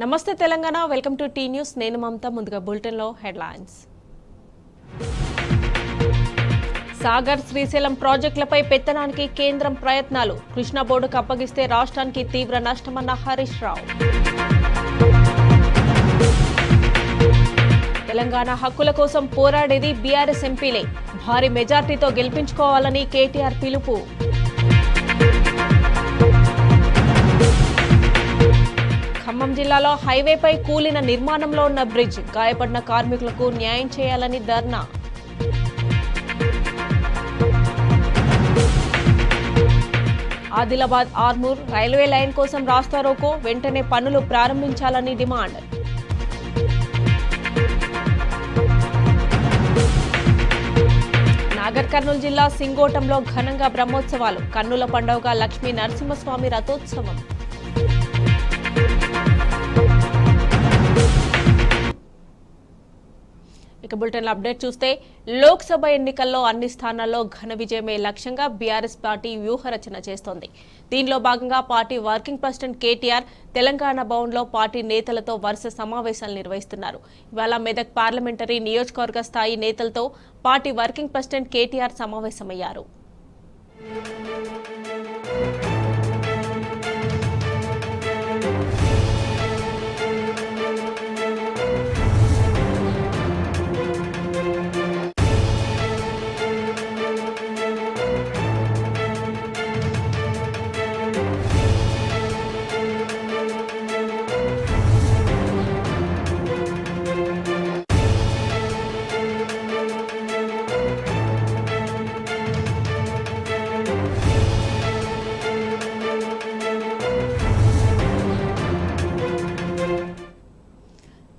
నమస్తే Telangana welcome to T News నేను మమతా ముందుగా బులెటిన్ లో హెడ్లైన్స్ సాగర్ శ్రీశైలం ప్రాజెక్టులపై పెత్తనానికి కేంద్రం ప్రయత్నాలు కృష్ణా బోర్డుకు అప్పగిస్తే రాష్ట్రానికి తీవ్ర నష్టమన్న హరీష్ రావు తెలంగాణ హక్కుల కోసం పోరాడేది బీఆర్ఎస్ ఎంపీలే భారీ మెజార్టీతో గెలిపించుకోవాలని కేటీఆర్ పిలుపు ఖమ్మం జిల్లాలో హైవేపై కూలిన నిర్మాణంలో ఉన్న బ్రిడ్జ్ గాయపడిన కార్మికులకు న్యాయం చేయాలని ధర్నా ఆదిలాబాద్ ఆర్మూర్ రైల్వే లైన్ కోసం రాస్తారోకో వెంటనే పనులు ప్రారంభించాలని డిమాండ్ నాగర్ కర్నూలు జిల్లా సింగోటంలో ఘనంగా బ్రహ్మోత్సవాలు కన్నుల పండుగగా లక్ష్మీ నరసింహస్వామి రథోత్సవం ఇక బులెటిన్ అప్డేట్ చూస్తే లోక్సభ ఎన్నికల్లో అన్ని స్థానాల్లో ఘన విజయమే లక్ష్యంగా బీఆర్ఎస్ పార్టీ వ్యూహరచన చేస్తోంది. దీనిలో భాగంగా party working president KTR Telangana భవన్లో పార్టీ నేతలతో వరుస సమావేశాలు నిర్వహిస్తున్నారు. ఇవాళ మెదక్ పార్లమెంటరీ నియోజకవర్గ స్థాయి నేతలతో పార్టీ వర్కింగ్ ప్రెసిడెంట్ కేటీఆర్ సమావేశమయ్యారు.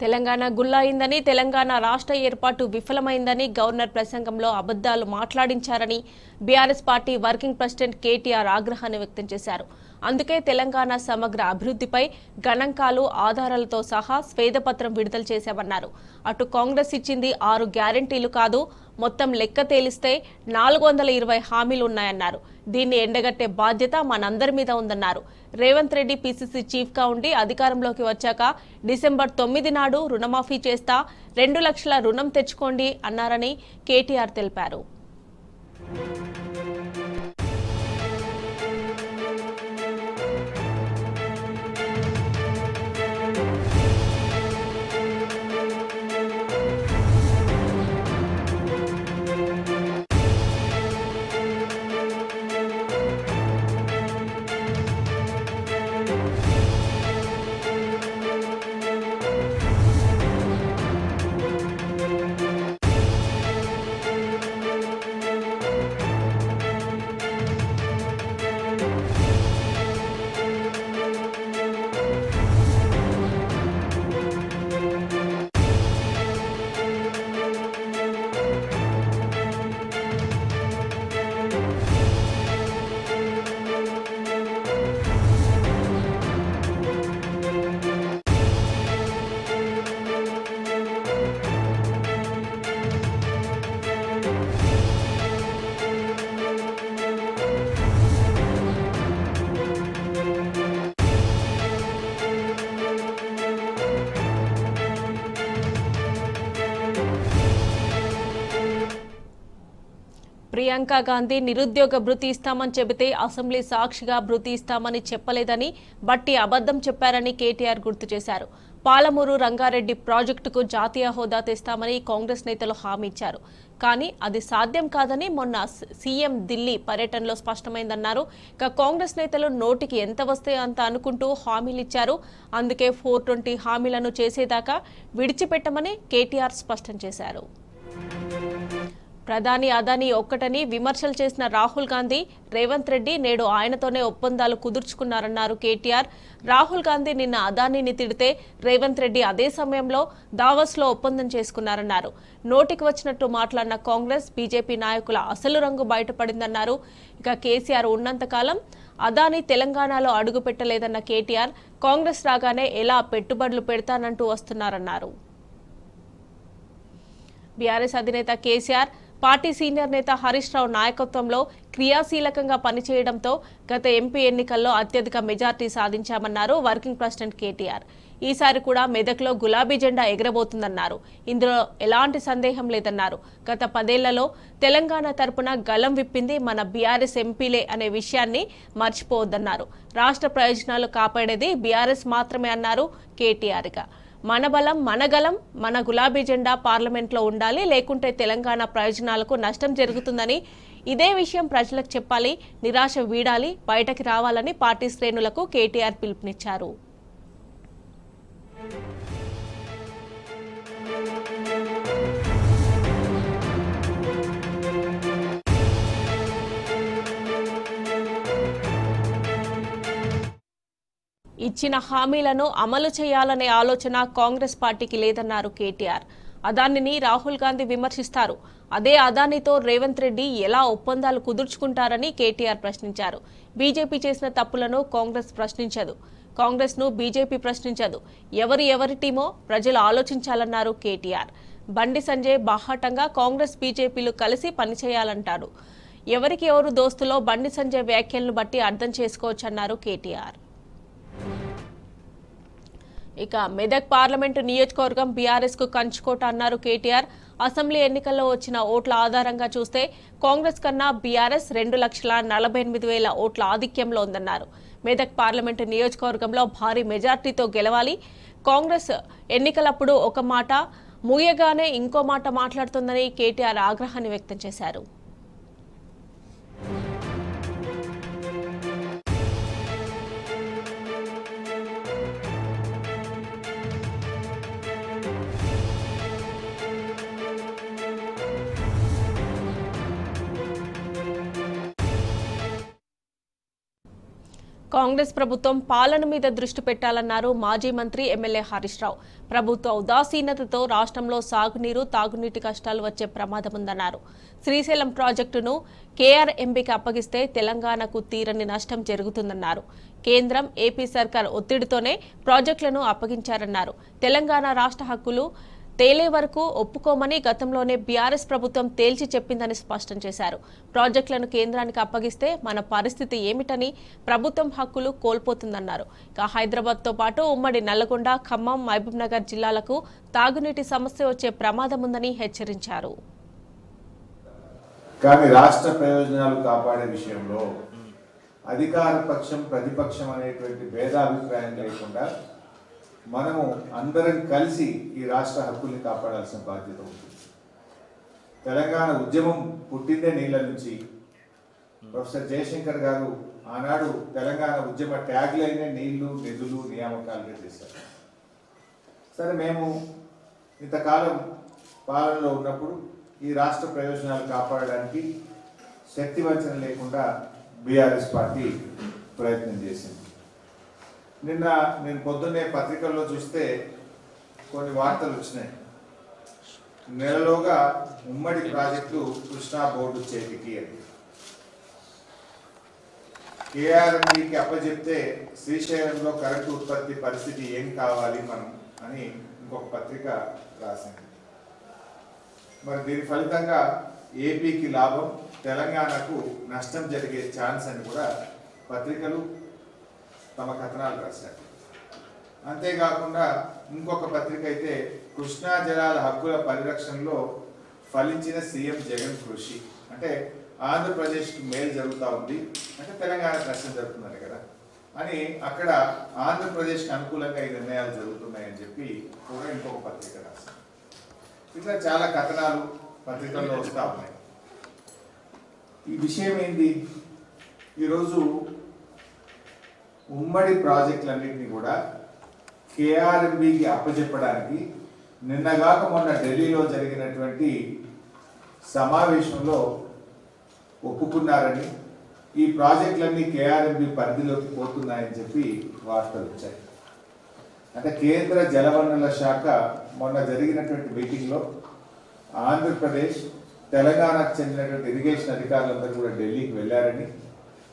తెలంగాణ గుల్లాయిందని తెలంగాణ రాష్ట్ర ఏర్పాటు విఫలమైందని గవర్నర్ ప్రసంగంలో అబద్దాలు మాట్లాడించారని BRS party working president KTR ఆగ్రహాన్ని వ్యక్తం చేశారు. అందుకే తెలంగాణ సమగ్ర అభివృద్ధిపై గణాంకాలు ఆధారాలతో సహా శ్వేతపత్రం విడుదల చేశామన్నారు. అటు కాంగ్రెస్ ఇచ్చింది 6 గ్యారెంటీలు కాదు, మొత్తం లెక్క తేలిస్తే 420 హామీలు ఉన్నాయన్నారు. దీన్ని ఎండగట్టే బాధ్యత మనందరి మీద ఉందన్నారు. రేవంత్ రెడ్డి పీసీసీ చీఫ్ గా ఉండి అధికారంలోకి వచ్చాక డిసెంబర్ 9 నాడు రుణమాఫీ చేస్తా 2 లక్షల రుణం తెచ్చుకోండి అన్నారని కేటీఆర్ తెలిపారు. ప్రియాంక గాంధీ నిరుద్యోగ భృతి ఇస్తామని చెబితే అసెంబ్లీ సాక్షిగా భృతి ఇస్తామని చెప్పలేదని బట్టి అబద్ధం చెప్పారని కేటీఆర్ గుర్తు చేశారు. పాలమూరు రంగారెడ్డి ప్రాజెక్టుకు జాతీయ హోదా తెస్తామని కాంగ్రెస్ నేతలు హామీ ఇచ్చారు. కానీ అది సాధ్యం కాదని మొన్న సీఎం ఢిల్లీ పర్యటనలో స్పష్టమైందన్నారు. ఇక కాంగ్రెస్ నేతలు నోటికి ఎంత వస్తే అంత అనుకుంటూ హామీలు ఇచ్చారు. అందుకే 420 హామీలను చేసేదాకా విడిచిపెట్టమని కేటీఆర్ స్పష్టం చేశారు. ప్రధాని అదానీ ఒక్కటని విమర్శలు చేసిన రాహుల్ గాంధీ, రేవంత్ రెడ్డి నేడు ఆయనతోనే ఒప్పందాలు కుదుర్చుకున్నారన్నారు కేటీఆర్. రాహుల్ గాంధీ నిన్న అదానీని తిడితే రేవంత్ రెడ్డి అదే సమయంలో దావోస్లో ఒప్పందం చేసుకున్నారన్నారు. నోటికి వచ్చినట్టు మాట్లాడిన కాంగ్రెస్, బీజేపీ నాయకుల అసలు రంగు బయటపడిందన్నారు. ఇక కేసీఆర్ ఉన్నంతకాలం అదానీ తెలంగాణలో అడుగు పెట్టలేదన్న కేటీఆర్ కాంగ్రెస్ రాగానే ఎలా పెట్టుబడులు పెడతానంటూ వస్తున్నారన్నారు. బీఆర్ఎస్ అధినేత కేసీఆర్ పార్టీ సీనియర్ నేత హరీష్ రావు నాయకత్వంలో క్రియాశీలకంగా పనిచేయడంతో గత ఎంపీ ఎన్నికల్లో అత్యధిక మెజార్టీ సాధించామన్నారు వర్కింగ్ ప్రెసిడెంట్ కేటీఆర్. ఈసారి కూడా మెదక్లో గులాబీ జెండా ఎగరబోతుందన్నారు. ఇందులో ఎలాంటి సందేహం లేదన్నారు. గత 10 ఏళ్లలో తెలంగాణ తరపున గలం విప్పింది మన బీఆర్ఎస్ ఎంపీలే అనే విషయాన్ని మర్చిపోవద్దన్నారు. రాష్ట్ర ప్రయోజనాలు కాపాడేది బీఆర్ఎస్ మాత్రమే అన్నారు కేటీఆర్గా. మన బలం మన గలం, మన గులాబీ జెండా పార్లమెంట్లో ఉండాలి, లేకుంటే తెలంగాణ ప్రయోజనాలకు నష్టం జరుగుతుందని, ఇదే విషయం ప్రజలకు చెప్పాలి, నిరాశ వీడాలి, బయటకి రావాలని పార్టీ శ్రేణులకు కేటీఆర్ పిలుపునిచ్చారు. ఇచ్చిన హామీలను అమలు చేయాలనే ఆలోచన కాంగ్రెస్ పార్టీకి లేదన్నారు కేటీఆర్. అదానిని రాహుల్ గాంధీ విమర్శిస్తారు. అదే అదానితో రేవంత్ రెడ్డి ఎలా ఒప్పందాలు కుదుర్చుకుంటారని కేటీఆర్ ప్రశ్నించారు. బీజేపీ చేసిన తప్పులను కాంగ్రెస్ ప్రశ్నించదు, కాంగ్రెస్ను బీజేపీ ప్రశ్నించదు. ఎవరి టీమో ప్రజలు ఆలోచించాలన్నారు కేటీఆర్. బండి సంజయ్ బాహాటంగా కాంగ్రెస్ బీజేపీలు కలిసి పనిచేయాలంటారు. ఎవరికి ఎవరు దోస్తులో బండి సంజయ్ వ్యాఖ్యలను బట్టి అర్థం చేసుకోవచ్చన్నారు కేటీఆర్. ఇక మెదక్ పార్లమెంటు నియోజకవర్గం బీఆర్ఎస్ కు కంచుకోట అన్నారు కేటీఆర్. అసెంబ్లీ ఎన్నికల్లో వచ్చిన ఓట్ల ఆధారంగా చూస్తే కాంగ్రెస్ కన్నా బీఆర్ఎస్ 2,48,000 ఓట్ల ఆధిక్యంలో ఉందన్నారు. మెదక్ పార్లమెంటు నియోజకవర్గంలో భారీ మెజార్టీతో గెలవాలి. కాంగ్రెస్ ఎన్నికలప్పుడు ఒక మాట, ముగియగానే ఇంకో మాట మాట్లాడుతుందని కేటీఆర్ ఆగ్రహాన్ని వ్యక్తం చేశారు. కాంగ్రెస్ ప్రభుత్వం పాలన మీద దృష్టి పెట్టాలన్నారు మాజీ మంత్రి ఎమ్మెల్యే హరీష్ రావు. ప్రభుత్వ ఉదాసీనతతో రాష్ట్రంలో సాగునీరు, తాగునీటి కష్టాలు వచ్చే ప్రమాదం ఉందన్నారు. శ్రీశైలం ప్రాజెక్టును కేఆర్ఎంబీకి అప్పగిస్తే తెలంగాణకు తీరని నష్టం జరుగుతుందన్నారు. కేంద్రం, ఏపీ సర్కార్ ఒత్తిడితోనే ప్రాజెక్టులను అప్పగించారన్నారు. తెలంగాణ రాష్ట్ర హక్కులు తేలే వరకు ఒప్పుకోమని గతంలోనే బీఆర్ఎస్ ప్రభుత్వం తేల్చి చెప్పిందని స్పష్టం చేశారు. ప్రాజెక్టులను కేంద్రానికి అప్పగిస్తే మన పరిస్థితి ఏమిటని, ప్రభుత్వం హక్కులు కోల్పోతుందన్నారు. ఇక హైదరాబాద్తో పాటు ఉమ్మడి నల్లగొండ, ఖమ్మం, మహబూబ్ నగర్ జిల్లాలకు తాగునీటి సమస్య వచ్చే ప్రమాదం ఉందని హెచ్చరించారు. కానీ రాష్ట్ర ప్రయోజనాలు కాపాడే విషయంలో అధికార పక్షం, ప్రతిపక్షం అనేటువంటి భేదాభిప్రాయం లేకుండా మనము అందరం కలిసి ఈ రాష్ట్ర హక్కుల్ని కాపాడాల్సిన బాధ్యత ఉంది. తెలంగాణ ఉద్యమం పుట్టిందే నీళ్ళ నుంచి. ప్రొఫెసర్ జయశంకర్ గారు ఆనాడు తెలంగాణ ఉద్యమ ట్యాగ్ లైనే నీళ్లు, నిధులు, నియామకాలుగా చేశారు. సరే, మేము ఇంతకాలం పాలనలో ఉన్నప్పుడు ఈ రాష్ట్ర ప్రయోజనాలు కాపాడడానికి శక్తి వంచన లేకుండా బీఆర్ఎస్ పార్టీ ప్రయత్నం చేసింది. నిన్న నేను పొద్దున్నే పత్రికల్లో చూస్తే కొన్ని వార్తలు వచ్చినాయి. నెలలోగా ఉమ్మడి ప్రాజెక్టు కృష్ణా బోర్డు చేతికి అని కేఆర్ఎంబీకి అప్పచెప్తే శ్రీశైలంలో కరెంటు ఉత్పత్తి పరిస్థితి ఏం కావాలి మనం అని ఇంకొక పత్రిక రాసింది. మరి దీని ఫలితంగా ఏపీకి లాభం, తెలంగాణకు నష్టం జరిగే ఛాన్స్ అని కూడా పత్రికలు తమ కథనాలు రాశారు. అంతేకాకుండా ఇంకొక పత్రిక అయితే కృష్ణా జలాల హక్కుల పరిరక్షణలో ఫలించిన సీఎం జగన్ కృషి, అంటే ఆంధ్రప్రదేశ్కి మేలు జరుగుతూ ఉంది, అంటే తెలంగాణకు నష్టం జరుగుతున్నారు కదా అని అక్కడ ఆంధ్రప్రదేశ్కి అనుకూలంగా ఈ నిర్ణయాలు జరుగుతున్నాయని చెప్పి కూడా ఇంకొక పత్రిక రాశారు. ఇట్లా చాలా కథనాలు పత్రికల్లో వస్తూ ఉన్నాయి. ఈ విషయం ఏంటి? ఈరోజు ఉమ్మడి ప్రాజెక్టులన్నింటినీ కూడా కేఆర్ఎంబీకి అప్పచెప్పడానికి నిన్నగాక మొన్న ఢిల్లీలో జరిగినటువంటి సమావేశంలో ఒప్పుకున్నారని, ఈ ప్రాజెక్టులన్నీ కేఆర్ఎంబీ పరిధిలోకి పోతున్నాయని చెప్పి వార్తలు వచ్చాయి. అంటే కేంద్ర జలవనరుల శాఖ మొన్న జరిగినటువంటి మీటింగ్లో ఆంధ్రప్రదేశ్, తెలంగాణకు చెందినటువంటి ఇరిగేషన్ అధికారులందరూ కూడా ఢిల్లీకి వెళ్ళారని,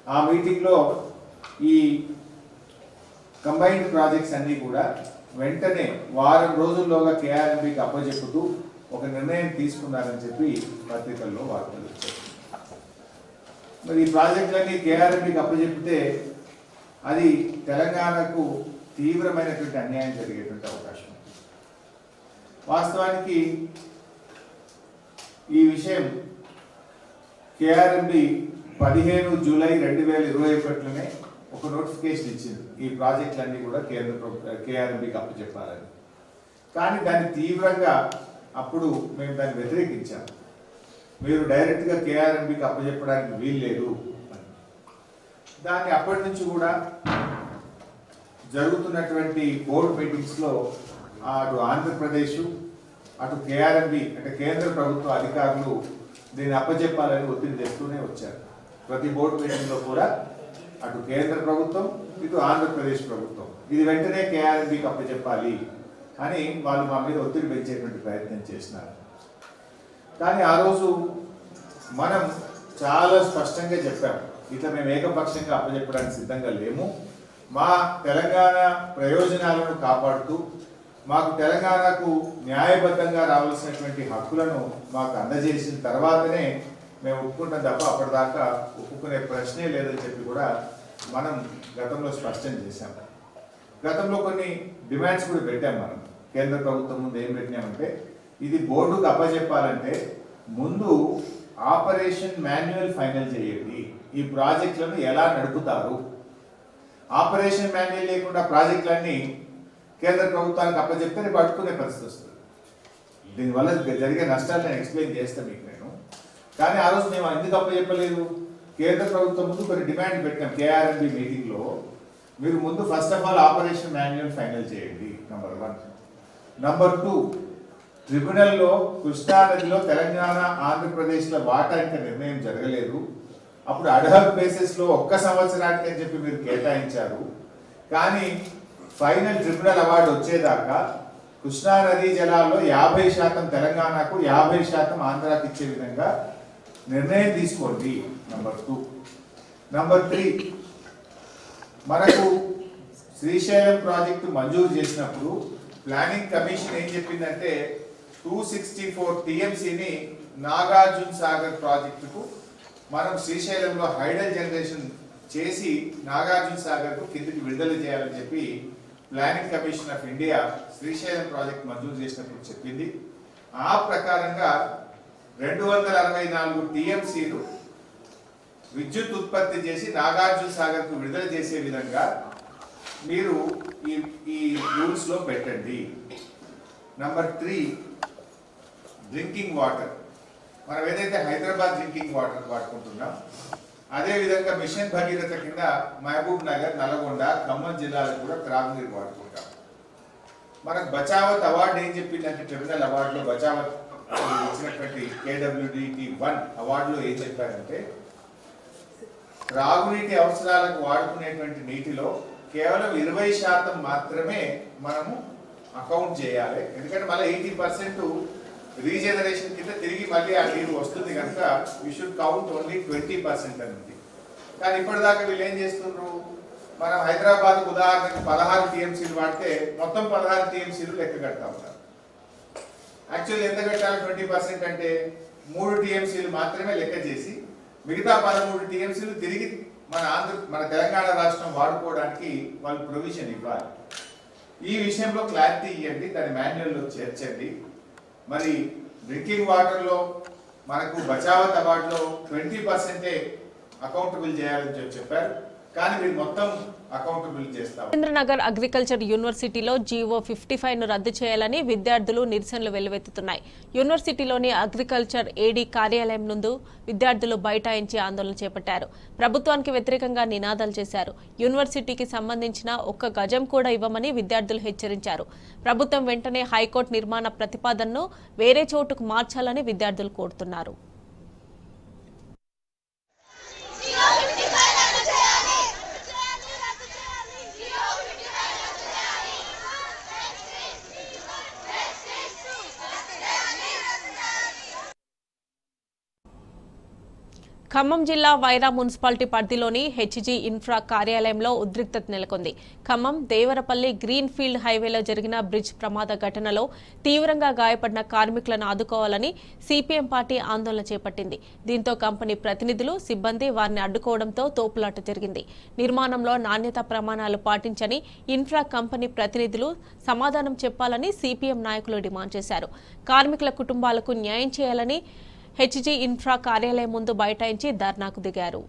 ఆ మీటింగ్లో ఈ కంబైన్డ్ ప్రాజెక్ట్స్ అన్నీ కూడా వెంటనే వారం రోజుల్లోగా కేఆర్ఎంబీకి అప్పచెప్పుతూ ఒక నిర్ణయం తీసుకున్నారని చెప్పి పత్రికల్లో వార్తలు వచ్చాయి. మరి ఈ ప్రాజెక్టులన్నీ కేఆర్ఎంబీకి అప్పచెప్పితే అది తెలంగాణకు తీవ్రమైనటువంటి అన్యాయం జరిగేటువంటి అవకాశం ఉంది. వాస్తవానికి ఈ విషయం కేఆర్ఎంబి 15 జూలై 2021లోనే ఒక నోటిఫికేషన్ ఇచ్చింది, ఈ ప్రాజెక్టులన్నీ కూడా కేఆర్ఎంబికి అప్పచెప్పాలని. కానీ దాన్ని తీవ్రంగా అప్పుడు మేము దాన్ని వ్యతిరేకించాము. మీరు డైరెక్ట్గా కేఆర్ఎంబికి అప్పచెప్పడానికి వీల్లేదు అని. దాన్ని అప్పటి నుంచి కూడా జరుగుతున్నటువంటి బోర్డు మీటింగ్స్లో అటు ఆంధ్రప్రదేశ్ అటు కేఆర్ఎంబి అంటే కేంద్ర ప్రభుత్వ అధికారులు దీన్ని అప్పచెప్పాలని ఒత్తిడి తెస్తూనే వచ్చారు. ప్రతి బోర్డు మీటింగ్లో కూడా అటు కేంద్ర ప్రభుత్వం ఇటు ఆంధ్రప్రదేశ్ ప్రభుత్వం ఇది వెంటనే కేఆర్ఎంబికి అప్పచెప్పాలి అని వాళ్ళు మా మీద ఒత్తిడి పెంచేటువంటి ప్రయత్నం చేసినారు. కానీ ఆ రోజు మనం చాలా స్పష్టంగా చెప్పాము, ఇట్లా మేము ఏకపక్షంగా అప్పచెప్పడానికి సిద్ధంగా లేము. మా తెలంగాణ ప్రయోజనాలను కాపాడుతూ మాకు తెలంగాణకు న్యాయబద్ధంగా రావాల్సినటువంటి హక్కులను మాకు అందజేసిన తర్వాతనే మేము ఒప్పుకుంటాం తప్ప అప్పటిదాకా ఒప్పుకునే ప్రశ్నే లేదని చెప్పి కూడా మనం గతంలో స్పష్టం చేశాం. గతంలో కొన్ని డిమాండ్స్ కూడా పెట్టాం. మనం కేంద్ర ప్రభుత్వం ముందు ఏం పెట్టినామంటే, ఇది బోర్డుకు అప్పచెప్పాలంటే ముందు ఆపరేషన్ మాన్యువల్ ఫైనల్ చేయండి, ఈ ప్రాజెక్టులను ఎలా నడుపుతారు. ఆపరేషన్ మాన్యువల్ లేకుండా ప్రాజెక్టులన్నీ కేంద్ర ప్రభుత్వానికి అప్పచెప్తే రేపు అడ్డుకునే పరిస్థితి వస్తుంది. దీనివల్ల జరిగే నష్టాలు నేను ఎక్స్ప్లెయిన్ చేస్తాను మీకు నేను. కానీ ఆ రోజు మేము ఎందుకు అప్పచెప్పలేదు, కేంద్ర ప్రభుత్వం ముందు కొన్ని డిమాండ్ పెట్టాం కేఆర్ఎంబి మీటింగ్లో. మీరు ముందు first of all operation manual final చేయండి, నంబర్ 1. నంబర్ 2, ట్రిబ్యునల్లో కృష్ణానదిలో తెలంగాణ ఆంధ్రప్రదేశ్ల వాటా ఇంకా నిర్ణయం జరగలేదు. అప్పుడు అడ్హాక్ బేసిస్లో 1 సంవత్సరానికి అని చెప్పి మీరు కేటాయించారు. కానీ ఫైనల్ ట్రిబ్యునల్ అవార్డు వచ్చేదాకా కృష్ణానదీ జలాల్లో 50% తెలంగాణకు 50% ఆంధ్రాకి ఇచ్చే విధంగా నిర్ణయం తీసుకోండి, నంబర్ 2. నంబర్ 3, మనకు శ్రీశైలం ప్రాజెక్టు మంజూరు చేసినప్పుడు ప్లానింగ్ కమిషన్ ఏం చెప్పిందంటే 264 టీఎంసీని నాగార్జున సాగర్ ప్రాజెక్టుకు మనం శ్రీశైలంలో హైడల్ జనరేషన్ చేసి నాగార్జున సాగర్కు కిందికి విడుదల చేయాలని చెప్పి planning commission of India Srisailam project మంజూరు చేసినప్పుడు చెప్పింది. ఆ ప్రకారంగా 264 టీఎంసీలు విద్యుత్ ఉత్పత్తి చేసి నాగార్జున సాగర్కు విడుదల చేసే విధంగా మీరు ఈ రూల్స్లో పెట్టండి. Number 3, drinking water. మనం ఏదైతే హైదరాబాద్ డ్రింకింగ్ వాటర్ వాడుకుంటున్నాం, అదేవిధంగా మిషన్ భగీరథ కింద మహబూబ్ నగర్, నల్గొండ, ఖమ్మం జిల్లాలకు కూడా త్రాగునీరు వాడుకుంటాం. మనకు బచావత్ అవార్డు ఏం చెప్పిందంటే, ట్రిబ్యునల్ అవార్డులో బచావత్ ఇచ్చినటువంటి KWDT1 అవార్డులో ఏం చెప్పారంటే, త్రాగునీటి అవసరాలకు వాడుకునేటువంటి నీటిలో కేవలం 20% మాత్రమే మనము అకౌంట్ చేయాలి. ఎందుకంటే మళ్ళీ 80% రీజనరేషన్ కింద తిరిగి మళ్ళీ ఆ నీరు వస్తుంది కనుక వీ షుడ్ కౌంట్ ఓన్లీ 20% అని ఉంది. కానీ ఇప్పటిదాకా వీళ్ళు ఏం చేస్తున్నారు, మనం హైదరాబాద్ ఉదాహరణకు 16 టీఎంసీలు వాడితే మొత్తం 16 టీఎంసీలు లెక్క కడతా ఉన్నారు. యాక్చువల్లీ ఎంత కట్టాలి 20% అంటే 3 టీఎంసీలు మాత్రమే లెక్క చేసి మిగతా 13 టీఎంసీలు తిరిగి మన తెలంగాణ రాష్ట్రం వాడుకోవడానికి వాళ్ళు ప్రొవిజన్ ఇవ్వాలి. ఈ విషయంలో క్లారిటీ ఇవ్వండి, దాని మాన్యువల్లో చేర్చండి. మరి డ్రింకింగ్ వాటర్లో మనకు బచావత్ అవార్డులో 20% అకౌంటబుల్ చేయాలని చెప్పారు. కానీ మీరు మొత్తం అకౌంటబుల్ చేస్తాం. రాజేంద్రనగర్ అగ్రికల్చర్ యూనివర్సిటీలో జీవో 55ను రద్దు చేయాలని విద్యార్థులు నిరసనలు వెల్లువెత్తుతున్నాయి. యూనివర్సిటీలోని అగ్రికల్చర్ ఏడీ కార్యాలయం ముందు విద్యార్థులు బైఠాయించి ఆందోళన చేపట్టారు. ప్రభుత్వానికి వ్యతిరేకంగా నినాదాలు చేశారు. యూనివర్సిటీకి సంబంధించిన 1 గజం కూడా ఇవ్వమని విద్యార్థులు హెచ్చరించారు. ప్రభుత్వం వెంటనే హైకోర్టు నిర్మాణ ప్రతిపాదనను వేరే చోటుకు మార్చాలని విద్యార్థులు కోరుతున్నారు. ఖమ్మం జిల్లా వైరా మున్సిపాలిటీ పరిధిలోని హెచ్జీ ఇన్ఫ్రా కార్యాలయంలో ఉద్రిక్తత నెలకొంది. ఖమ్మం దేవరపల్లి గ్రీన్ ఫీల్డ్ హైవేలో జరిగిన బ్రిడ్జ్ ప్రమాద ఘటనలో తీవ్రంగా గాయపడిన కార్మికులను ఆదుకోవాలని సిపిఎం పార్టీ ఆందోళన చేపట్టింది. దీంతో కంపెనీ ప్రతినిధులు, సిబ్బంది వారిని అడ్డుకోవడంతో తోపులాట జరిగింది. నిర్మాణంలో నాణ్యతా ప్రమాణాలు పాటించని ఇన్ఫ్రా కంపెనీ ప్రతినిధులు సమాధానం చెప్పాలని సిపిఎం నాయకులు డిమాండ్ చేశారు. కార్మికుల కుటుంబాలకు న్యాయం చేయాలని హెచ్జీ ఇన్ఫ్రా కార్యాలయం ముందు బైఠాయించి ధర్నాకు దిగారు.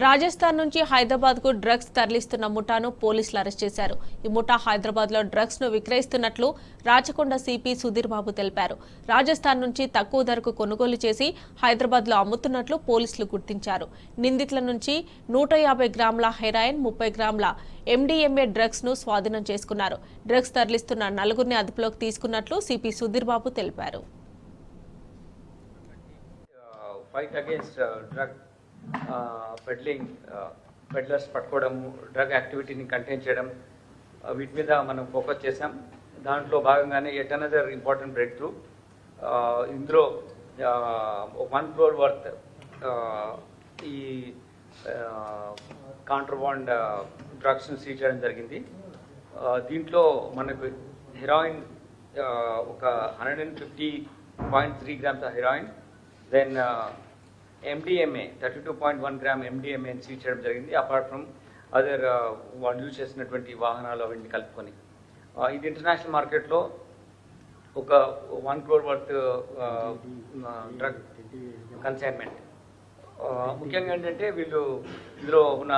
రాజస్థాన్ నుంచి హైదరాబాద్ కు డ్రగ్స్ తరలిస్తున్న ముఠాను పోలీసులు అరెస్ట్ చేశారు. ఈ ముఠా హైదరాబాద్ లో డ్రగ్స్ ను విక్రయిస్తున్నట్లు రాచకొండ సిపి సుధీర్ బాబు తెలిపారు. రాజస్థాన్ నుంచి తక్కువ ధరకు కొనుగోలు చేసి హైదరాబాద్ లో అమ్ముతున్నట్లు పోలీసులు గుర్తించారు. నిందితుల నుంచి 150 గ్రాముల హెరాయిన్, 30 గ్రాముల ఎండిఎంఏ డ్రగ్స్ ను స్వాధీనం చేసుకున్నారు. డ్రగ్స్ తరలిస్తున్న 4గురిని అదుపులోకి తీసుకున్నట్లు సిపి సుధీర్ బాబు తెలిపారు. పెడ్లర్స్ పట్టుకోవడం, డ్రగ్ యాక్టివిటీని కంటైన్ చేయడం, వీటి మీద మనం ఫోకస్ చేసాం. దాంట్లో భాగంగానే at another important break through. ఇందులో 1 crore వర్త్ ఈ కాంట్రబాండ్ డ్రగ్స్ని సీజ్ చేయడం జరిగింది. దీంట్లో మనకు హెరాయిన్ ఒక 150.3 grams heroin, then MDMA 32.1 gram MDMA seize చేయడం జరిగింది. అపార్ట్ ఫ్రమ్ అదర్ వాళ్ళు యూజ్ చేసినటువంటి వాహనాలు అవన్నీ కలుపుకొని ఇది ఇంటర్నేషనల్ మార్కెట్లో ఒక 1 crore వర్త్ డ్రగ్ కన్సైన్మెంట్. ముఖ్యంగా ఏంటంటే ఇందులో ఉన్న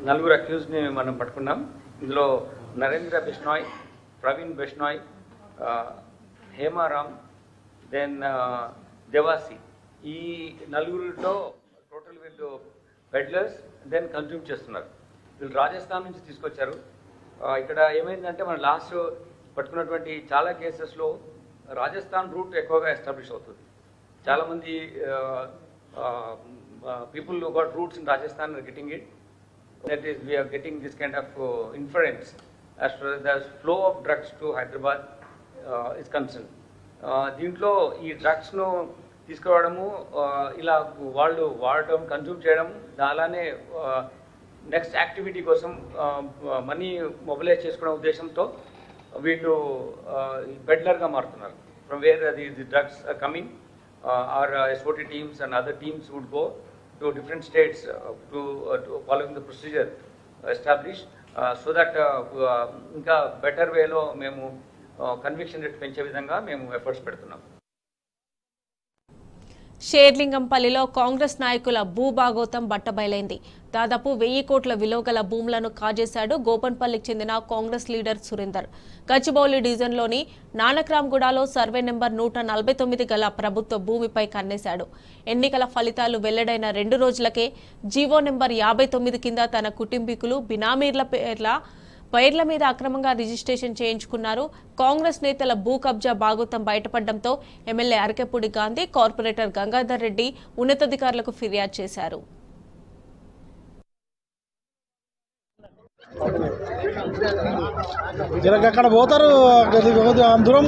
నలుగురు అక్యూజ్ని మనం పట్టుకున్నాం. ఇందులో నరేంద్ర బిష్నాయ్, ప్రవీణ్ బిష్నాయ్, హేమారామ్, దెన్ దేవాసి. ఈ నలుగురిలో టోటల్ వీళ్ళు పెడ్లర్స్ దెన్ కన్జ్యూమ్ చేస్తున్నారు. వీళ్ళు రాజస్థాన్ నుంచి తీసుకొచ్చారు. ఇక్కడ ఏమైందంటే మన లాస్ట్ పట్టుకున్నటువంటి చాలా కేసెస్లో రాజస్థాన్ రూట్ ఎక్కువగా ఎస్టాబ్లిష్ అవుతుంది. చాలామంది people who got roots in Rajasthan are getting it. That is we are getting this kind of inference as far the flow of drugs to Hyderabad is concern. దీంట్లో ఈ డ్రగ్స్ను తీసుకురావడము, ఇలా వాళ్ళు వాడటం, కన్జ్యూమ్ చేయడం, అలానే నెక్స్ట్ యాక్టివిటీ కోసం మనీ మొబిలైజ్ చేసుకునే ఉద్దేశంతో వీళ్ళు పెడ్లర్గా మారుతున్నారు. From where the drugs are coming, our SOT teams and other teams would go to different states to following the procedure established, so that ఇంకా బెటర్ వేలో మేము కన్విక్షన్ రేట్ పెంచే విధంగా మేము ఎఫర్ట్స్ పెడుతున్నాం. షేర్లింగంపల్లిలో కాంగ్రెస్ నాయకుల భూభాగోతం బట్టబయలైంది. దాదాపు 1000 కోట్ల విలువ గల భూములను కాజేశాడు గోపన్పల్లికి చెందిన కాంగ్రెస్ లీడర్ సురేందర్. గచ్చిబౌలి డివిజన్లోని నానక్రామ్గూడలో సర్వే నెంబర్ 149 గల ప్రభుత్వ భూమిపై కన్నేశాడు. ఎన్నికల ఫలితాలు వెల్లడైన 2 రోజులకే జీవో నెంబర్ 59 కింద తన కుటుంబీకులు బినామీర్ల పేర్ల మీద అక్రమంగా రిజిస్ట్రేషన్ చేయించుకున్నారు. కాంగ్రెస్ నేతల భూ కబ్జా భాగోతం బయటపడడంతో ఎమ్మెల్యే అరకెపూడి గాంధీ, కార్పొరేటర్ గంగాధర్ రెడ్డి ఉన్నతాధికారులకు ఫిర్యాదు చేశారు. అక్కడ పోతారు దూరం.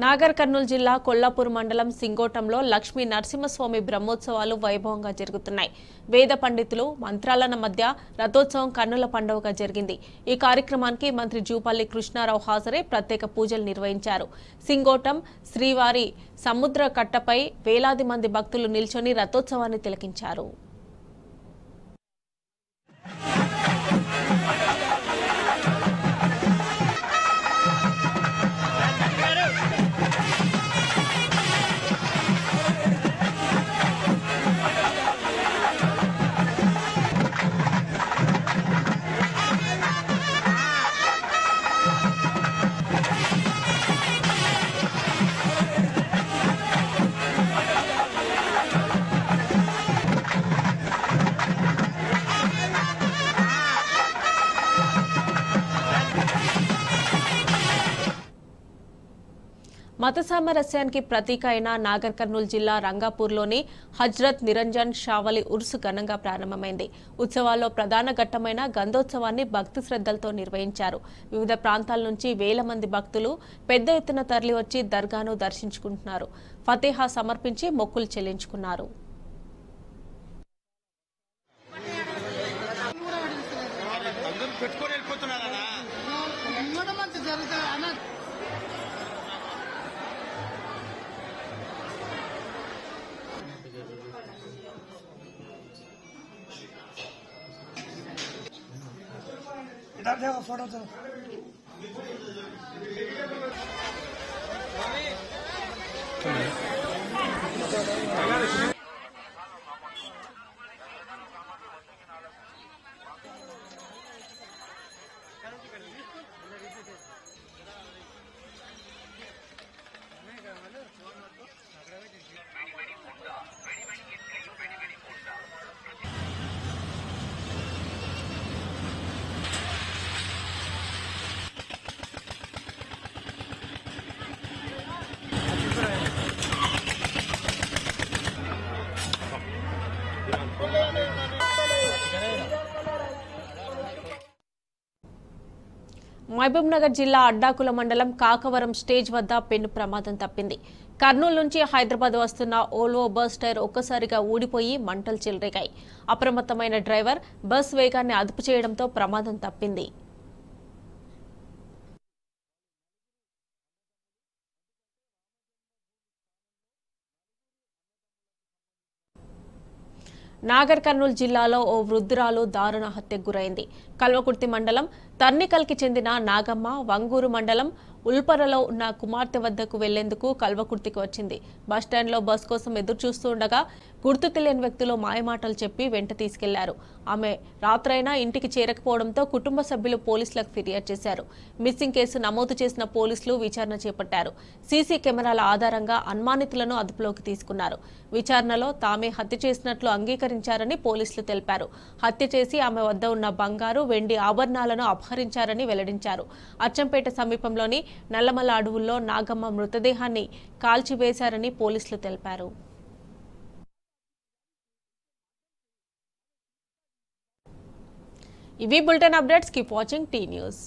నాగర్ కర్నూలు జిల్లా కొల్లాపూర్ మండలం సింగోటంలో లక్ష్మీ నరసింహస్వామి బ్రహ్మోత్సవాలు వైభవంగా జరుగుతున్నాయి. వేద పండితులు మంత్రాల మధ్య రథోత్సవం కన్నుల పండుగగా జరిగింది. ఈ కార్యక్రమానికి మంత్రి జూపల్లి కృష్ణారావు హాజరై ప్రత్యేక పూజలు నిర్వహించారు. సింగోటం శ్రీవారి సముద్ర కట్టపై వేలాది మంది భక్తులు నిల్చొని రథోత్సవాన్ని తిలకించారు. మత సామరస్యానికి ప్రతీక అయిన నాగర్ కర్నూలు జిల్లా రంగాపూర్లోని హజ్రత్ నిరంజన్ షావలి ఉర్సు ఘనంగా ప్రారంభమైంది. ఉత్సవాల్లో ప్రధాన ఘట్టమైన గంధోత్సవాన్ని భక్తి శ్రద్ధలతో నిర్వహించారు. వివిధ ప్రాంతాల నుంచి వేల మంది భక్తులు పెద్ద ఎత్తున తరలివచ్చి దర్గాను దర్శించుకుంటున్నారు. ఫతేహా సమర్పించి మొక్కులు చెల్లించుకున్నారు. फोटो तो మహబూబ్నగర్ జిల్లా అడ్డాకుల మండలం కాకవరం స్టేజ్ వద్ద పెను ప్రమాదం తప్పింది. కర్నూలు నుంచి హైదరాబాద్ వస్తున్న ఓల్వో బస్ టైర్ ఒక్కసారిగా ఊడిపోయి మంటలు చెలరేగాయి. అప్రమత్తమైన డ్రైవర్ బస్ వేగాన్ని అదుపు చేయడంతో ప్రమాదం తప్పింది. నాగర్ కర్నూలు జిల్లాలో ఓ వృద్ధురాలు దారుణ హత్యకు గురైంది. కల్వకుర్తి మండలం తర్నికల్కి చెందిన నాగమ్మ వంగూరు మండలం ఉల్పరలో ఉన్న కుమార్తె వద్దకు వెళ్లేందుకు కల్వకుర్తికి వచ్చింది. బస్టాండ్లో బస్ కోసం ఎదురు చూస్తుండగా గుర్తు తెలియని వ్యక్తులు మాయమాటలు చెప్పి వెంట తీసుకెళ్లారు. ఆమె రాత్రైనా ఇంటికి చేరకపోవడంతో కుటుంబ సభ్యులు పోలీసులకు ఫిర్యాదు చేశారు. మిస్సింగ్ కేసు నమోదు చేసిన పోలీసులు విచారణ చేపట్టారు. సీసీ కెమెరాల ఆధారంగా అనుమానితులను అదుపులోకి తీసుకున్నారు. విచారణలో తామే హత్య చేసినట్లు అంగీకరించారని పోలీసులు తెలిపారు. హత్య చేసి ఆమె వద్ద ఉన్న బంగారు, వెండి ఆభరణాలను అపహరించారని వెల్లడించారు. అచ్చంపేట సమీపంలోని నల్లమల అడవుల్లో నాగమ్మ మృతదేహాన్ని కాల్చివేశారని పోలీసులు తెలిపారు. ఇవి bulletin updates. Keep watching tea news.